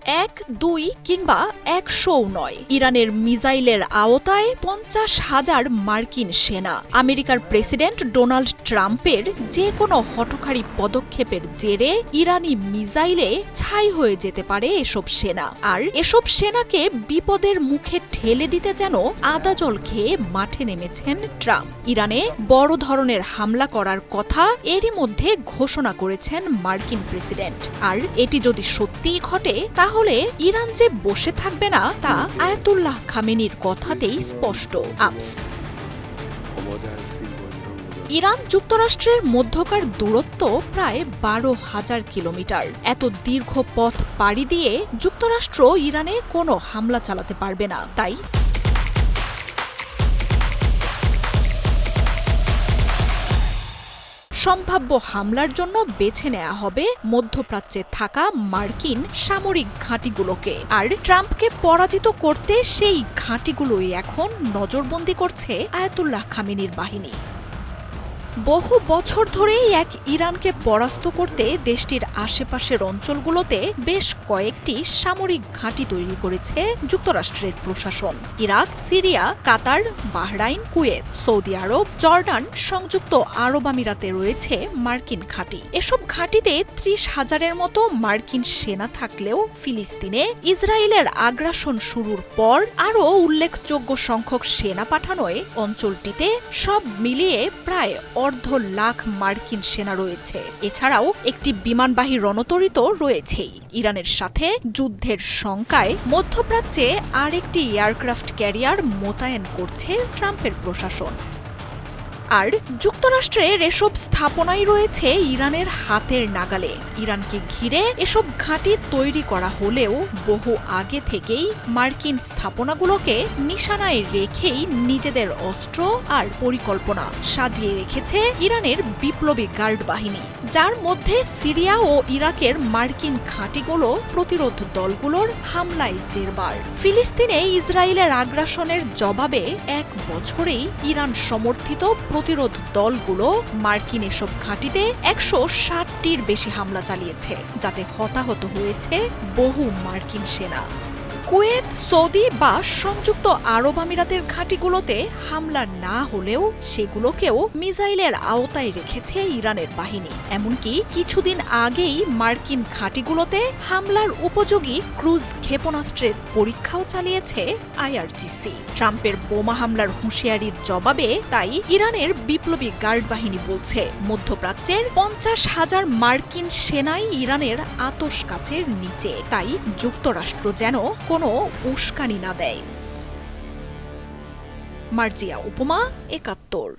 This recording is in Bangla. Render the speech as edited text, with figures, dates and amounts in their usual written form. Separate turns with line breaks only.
এক, দুই কিংবা ১০০ও নয়, ইরানের মিসাইলের আওতায় ৫০,০০০ মার্কিন সেনা। আমেরিকার প্রেসিডেন্ট ডোনাল্ড ট্রাম্পের যে কোনো হঠকারী পদক্ষেপের জেরে ইরানি মিসাইলে ছাই হয়ে যেতে পারে এসব সেনা। আর এসব সেনাকে বিপদের মুখে ঠেলে দিতে যেন আদা জল খেয়ে মাঠে নেমেছেন ট্রাম্প। ইরানে বড় ধরনের হামলা করার কথা এরই মধ্যে ঘোষণা করেছেন মার্কিন প্রেসিডেন্ট। আর এটি যদি সত্যিই ঘটে তাহলে ইরান যে বসে থাকবে না তা আয়াতুল্লাহ খামেনির কথাতেই স্পষ্ট। ইরান যুক্তরাষ্ট্রের মধ্যকার দূরত্ব প্রায় ১২,০০০ কিলোমিটার। এত দীর্ঘ পথ পাড়ি দিয়ে যুক্তরাষ্ট্র ইরানে কোনো হামলা চালাতে পারবে না। তাই সম্ভাব্য হামলার জন্য বেছে নেওয়া হবে মধ্যপ্রাচ্যে থাকা মার্কিন সামরিক ঘাঁটিগুলোকে। আর ট্রাম্পকে পরাজিত করতে সেই ঘাঁটিগুলোই এখন নজরবন্দি করছে আয়াতুল্লাহ খামেনির বাহিনী। বহু বছর ধরেই এক ইরানকে পরাস্ত করতে দেশটির আশেপাশের অঞ্চলগুলোতে বেশ কয়েকটি সামরিক ঘাঁটি তৈরি করেছে যুক্তরাষ্ট্রের প্রশাসন। ইরাক, সিরিয়া, কাতার, বাহরাইন, কুয়েত, সৌদি আরব, জর্ডান, সংযুক্ত আরব আমিরাতে রয়েছে মার্কিন ঘাঁটি। এসব ঘাঁটিতে ৩০,০০০-এর মতো মার্কিন সেনা থাকলেও ফিলিস্তিনে ইসরায়েলের আগ্রাসন শুরুর পর আরও উল্লেখযোগ্য সংখ্যক সেনা পাঠানোয় অঞ্চলটিতে সব মিলিয়ে প্রায় ১.৫ লাখ মার্কিন সেনা রয়েছে। এছাড়াও একটি বিমানবাহী রণতরী তো রয়েছেই। ইরানের সাথে যুদ্ধের শঙ্কায় মধ্যপ্রাচ্যে আরেকটি এয়ারক্রাফট ক্যারিয়ার মোতায়েন করছে ট্রাম্পের প্রশাসন। আর যুক্তরাষ্ট্রের এসব স্থাপনাই রয়েছে ইরানের হাতের নাগালে। ইরানকে ঘিরে এসব ঘাঁটি তৈরি করা হলেও বহু আগে থেকেই মার্কিন স্থাপনাগুলোকে নিশানায় রেখেই নিজেদের অস্ত্র আর পরিকল্পনা সাজিয়ে রেখেছে ইরানের বিপ্লবী গার্ড বাহিনী, যার মধ্যে সিরিয়া ও ইরাকের মার্কিন ঘাঁটিগুলো প্রতিরোধ দলগুলোর হামলায় জেরবার। ফিলিস্তিনে ইসরায়েলের আগ্রাসনের জবাবে ১ বছরেই ইরান সমর্থিত প্রতিরোধ দলগুলো মার্কিন এসব ঘাঁটিতে ১৬০টির বেশি হামলা চালিয়েছে, যাতে হতাহত হয়েছে বহু মার্কিন সেনা। কুয়েত, সৌদি বা সংযুক্ত আরব আমিরাতের ঘাঁটিগুলোতে হামলা না হলেও সেগুলোকেও মিসাইলের আওতায় রেখেছে ইরানের বাহিনী। এমনকি কিছুদিন আগেই মার্কিন ঘাঁটিগুলোতে হামলার উপযোগী ক্রুজ ক্ষেপণাস্ত্রের পরীক্ষাও চালিয়েছে আইআরজিসি। ট্রাম্পের বোমা হামলার হুঁশিয়ারির জবাবে তাই ইরানের বিপ্লবী গার্ড বাহিনী বলছে, মধ্যপ্রাচ্যের ৫০,০০০ মার্কিন সেনাই ইরানের আতশকাচের নিচে। তাই যুক্তরাষ্ট্র যেন কোনো উস্কানি না দেয়। মার্জিয়া উপমা, ৭১।